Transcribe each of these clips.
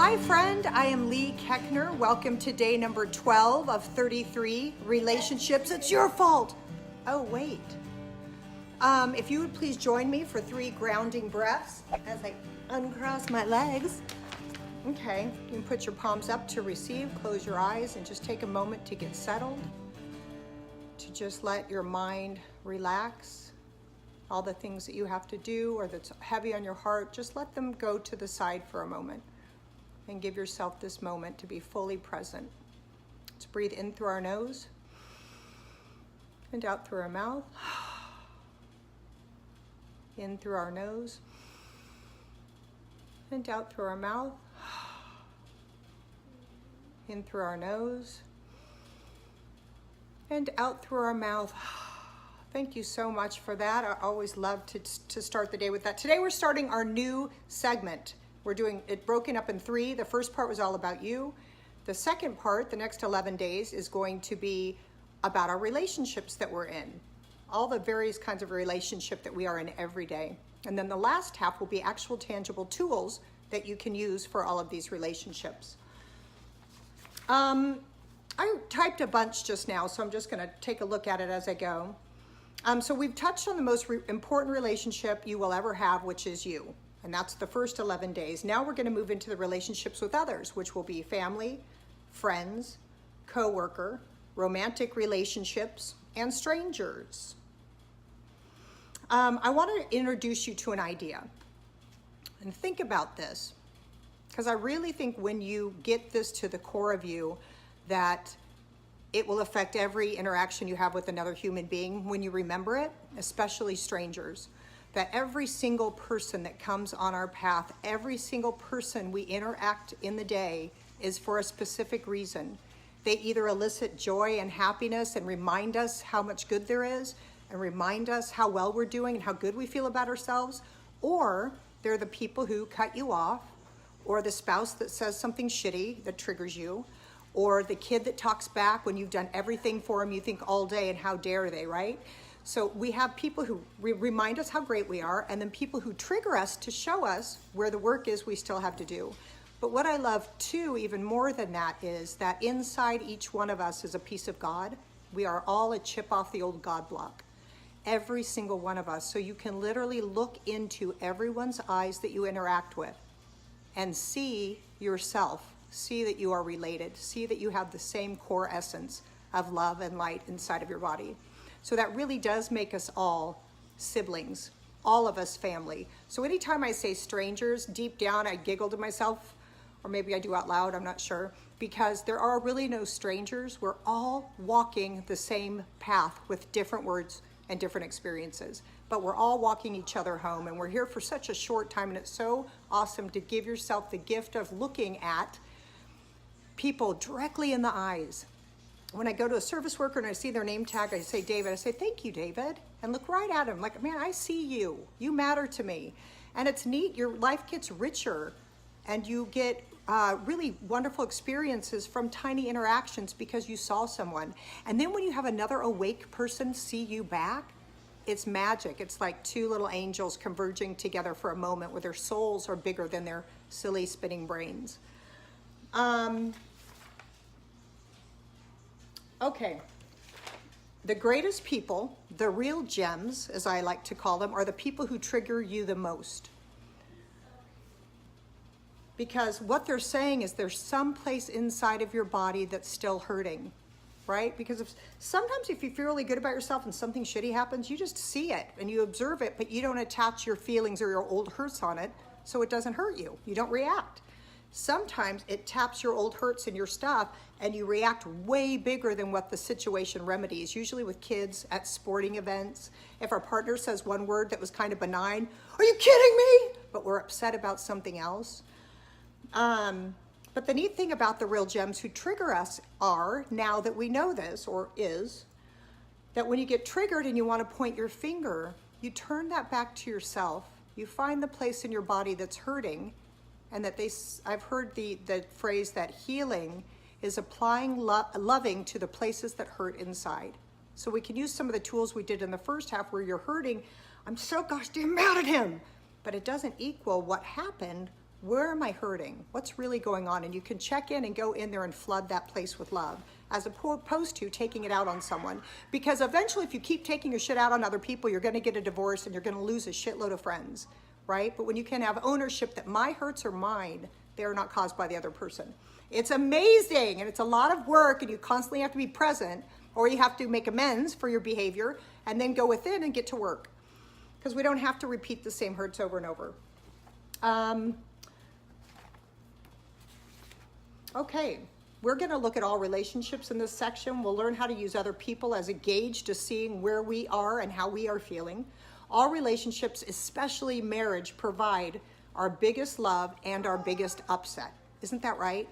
Hi friend, I am Lee Keckner. Welcome to day number 12 of 33 relationships. It's your fault. Oh wait. If you would please join me for 3 grounding breaths as I uncross my legs. Okay, you can put your palms up to receive, close your eyes, and just take a moment to get settled, to just let your mind relax. All the things that you have to do or that's heavy on your heart, just let them go to the side for a moment and give yourself this moment to be fully present. Let's breathe in through our nose and out through our mouth. In through our nose and out through our mouth. In through our nose and out through our mouth. Thank you so much for that. I always love to start the day with that. Today we're starting our new segment. We're doing it broken up in 3. The first part was all about you. The second part, the next 11 days, is going to be about our relationships that we're in. All the various kinds of relationship that we are in every day. And then the last half will be actual tangible tools that you can use for all of these relationships. I typed a bunch just now, so I'm just going to take a look at it as I go. So we've touched on the most important relationship you will ever have, which is you. And that's the first 11 days. Now we're going to move into the relationships with others, which will be family, friends, co-worker, romantic relationships, and strangers. I want to introduce you to an idea. And think about this, because I really think when you get this to the core of you, that it will affect every interaction you have with another human being when you remember it, especially strangers. That every single person that comes on our path, every single person we interact in the day is for a specific reason. They either elicit joy and happiness and remind us how much good there is and remind us how well we're doing and how good we feel about ourselves, or they're the people who cut you off, or the spouse that says something shitty that triggers you, or the kid that talks back when you've done everything for them you think all day and how dare they, right? So we have people who remind us how great we are, and then people who trigger us to show us where the work is we still have to do. But what I love too, even more than that, is that inside each one of us is a piece of God. We are all a chip off the old God block. Every single one of us. So you can literally look into everyone's eyes that you interact with and see yourself, see that you are related, see that you have the same core essence of love and light inside of your body. So that really does make us all siblings, all of us family. So anytime I say strangers, deep down I giggle to myself, or maybe I do out loud, I'm not sure, because there are really no strangers. We're all walking the same path with different words and different experiences, but we're all walking each other home, and we're here for such a short time, and it's so awesome to give yourself the gift of looking at people directly in the eyes. When I go to a service worker and I see their name tag, I say, David, I say, thank you, David. And look right at him like, man, I see you. You matter to me. And it's neat. Your life gets richer and you get really wonderful experiences from tiny interactions because you saw someone. And then when you have another awake person see you back, it's magic. It's like 2 little angels converging together for a moment where their souls are bigger than their silly spinning brains. Okay, the greatest people, the real gems, as I like to call them, are the people who trigger you the most. Because what they're saying is there's some place inside of your body that's still hurting, right? Because sometimes if you feel really good about yourself and something shitty happens, you just see it and you observe it, but you don't attach your feelings or your old hurts on it, so it doesn't hurt you. You don't react. Sometimes it taps your old hurts and your stuff and you react way bigger than what the situation remedies, usually with kids at sporting events. If our partner says one word that was kind of benign, are you kidding me? But we're upset about something else. But the neat thing about the real gems who trigger us are, now that we know this, or is, that when you get triggered and you want to point your finger, you turn that back to yourself. You find the place in your body that's hurting. And that I've heard the phrase that healing is applying loving to the places that hurt inside. So we can use some of the tools we did in the first half where you're hurting. I'm so gosh damn mad at him. But it doesn't equal what happened Where am I hurting? What's really going on? And you can check in and go in there and flood that place with love, as opposed to taking it out on someone. Because eventually, if you keep taking your shit out on other people, you're going to get a divorce and you're going to lose a shitload of friends, right? But when you can have ownership that my hurts are mine, they are not caused by the other person. It's amazing, and it's a lot of work, and you constantly have to be present, or you have to make amends for your behavior and then go within and get to work. Because we don't have to repeat the same hurts over and over. Okay, we're going to look at all relationships in this section. We'll learn how to use other people as a gauge to seeing where we are and how we are feeling. All relationships, especially marriage, provide our biggest love and our biggest upset. Isn't that right?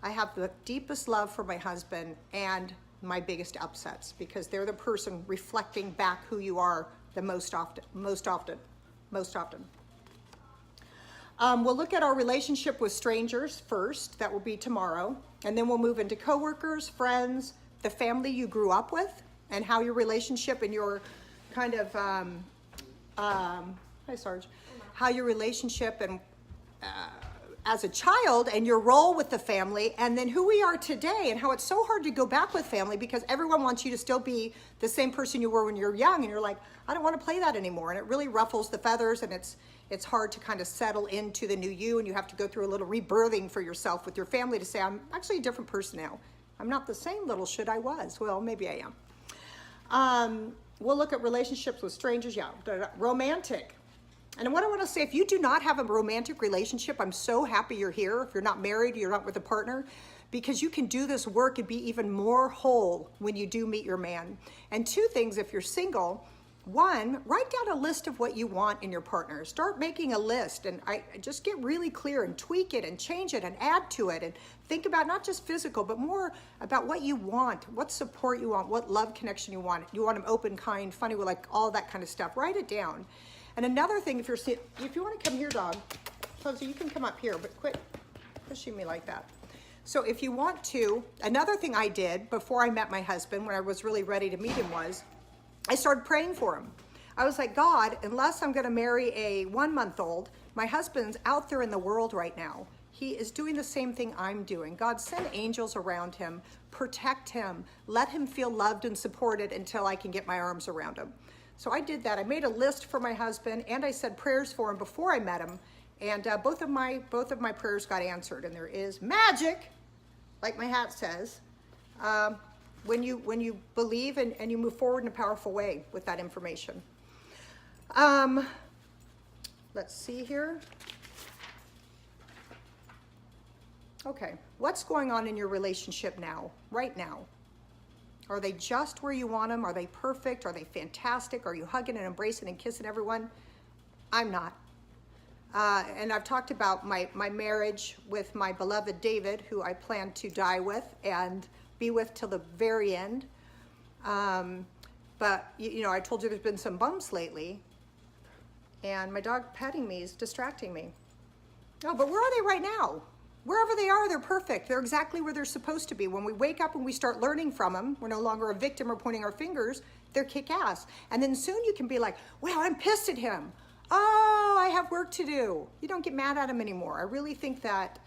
I have the deepest love for my husband and my biggest upsets, because they're the person reflecting back who you are the most often. We'll look at our relationship with strangers first. That will be tomorrow. And then we'll move into coworkers, friends, the family you grew up with, and how your relationship and your kind of, hi Sarge, how your relationship and as a child and your role with the family, and then who we are today and how it's so hard to go back with family because everyone wants you to still be the same person you were when you're young, and you're like, I don't want to play that anymore. And it really ruffles the feathers, and it's hard to kind of settle into the new you, and you have to go through a little rebirthing for yourself with your family to say, I'm actually a different person now. I'm not the same little shit I was. Well, maybe I am. We'll look at relationships with strangers. Yeah, romantic. And what I want to say, if you do not have a romantic relationship, I'm so happy you're here. If you're not married, you're not with a partner, because you can do this work and be even more whole when you do meet your man. And two things, if you're single, one, write down a list of what you want in your partner. Start making a list, and I just get really clear and tweak it and change it and add to it, and think about not just physical, but more about what you want, what support you want, what love connection you want. You want them open, kind, funny, like all that kind of stuff. Write it down. And another thing, if you want to come here, dog, so you can come up here, but quit pushing me like that. So if you want to, another thing I did before I met my husband, when I was really ready to meet him, was I started praying for him. I was like, God, unless I'm going to marry a 1-month-old, my husband's out there in the world right now. He is doing the same thing I'm doing. God, send angels around him, protect him, let him feel loved and supported until I can get my arms around him. So I did that. I made a list for my husband, and I said prayers for him before I met him, and both of my prayers got answered. And there is magic, like my hat says, when you believe and you move forward in a powerful way with that information. Let's see here. Okay, what's going on in your relationship now, right now? Are they just where you want them? Are they perfect? Are they fantastic? Are you hugging and embracing and kissing everyone? I'm not. And I've talked about my marriage with my beloved David, who I plan to die with and be with till the very end. But, I told you there's been some bumps lately. And my dog petting me is distracting me. Oh, but where are they right now? Wherever they are, they're perfect. They're exactly where they're supposed to be. When we wake up and we start learning from them, we're no longer a victim or pointing our fingers. They're kick-ass. And then soon you can be like, wow, I'm pissed at him. Oh, I have work to do. You don't get mad at him anymore. I really think that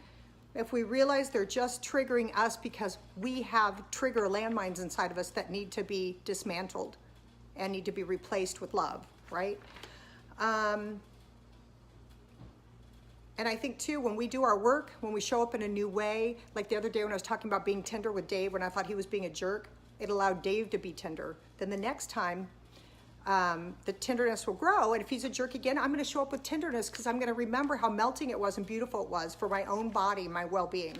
if we realize they're just triggering us because we have trigger landmines inside of us that need to be dismantled and need to be replaced with love, right? And I think too, when we do our work, when we show up in a new way, like the other day when I was talking about being tender with Dave, when I thought he was being a jerk, it allowed Dave to be tender. Then the next time, the tenderness will grow. And if he's a jerk again, I'm going to show up with tenderness because I'm going to remember how melting it was and beautiful it was for my own body, my well-being.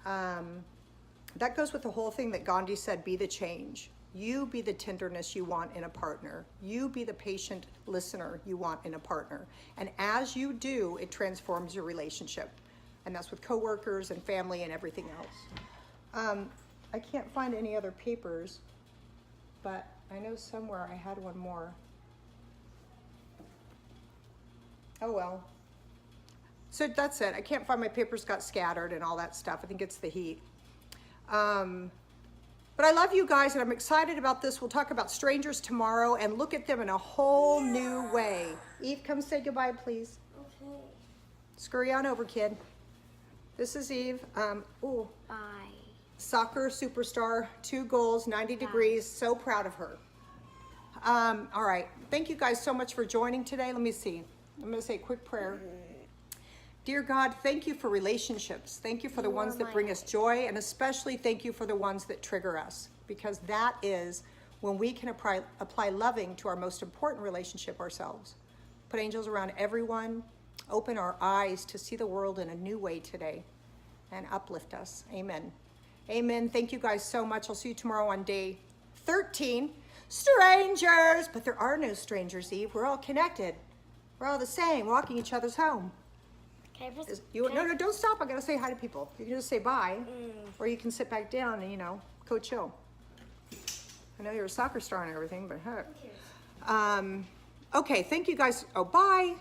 That goes with the whole thing that Gandhi said, be the change. You be the tenderness you want in a partner. You be the patient listener you want in a partner. And as you do, it transforms your relationship. And that's with coworkers and family and everything else. I can't find any other papers, but I know somewhere I had one more. Oh well. So that's it. I can't find my papers, got scattered and all that stuff. I think it's the heat. But I love you guys, and I'm excited about this. We'll talk about strangers tomorrow and look at them in a whole new way. Eve, come say goodbye, please. Okay. Scurry on over, kid. This is Eve. Ooh, Bye. soccer superstar, 2 goals, 90 degrees. So proud of her. All right. Thank you guys so much for joining today. Let me see. I'm going to say a quick prayer. Dear God, thank you for relationships. Thank you for the ones that bring us joy, and especially thank you for the ones that trigger us, because that is when we can apply loving to our most important relationship, ourselves. Put angels around everyone. Open our eyes to see the world in a new way today and uplift us. Amen. Amen. Thank you guys so much. I'll see you tomorrow on day 13. Strangers, but there are no strangers, Eve. We're all connected. We're all the same, walking each other's home. Can I press? No, don't stop. I gotta say hi to people. You can just say bye, or you can sit back down and go chill. I know you're a soccer star and everything, but heck. Okay, thank you guys. Oh, bye.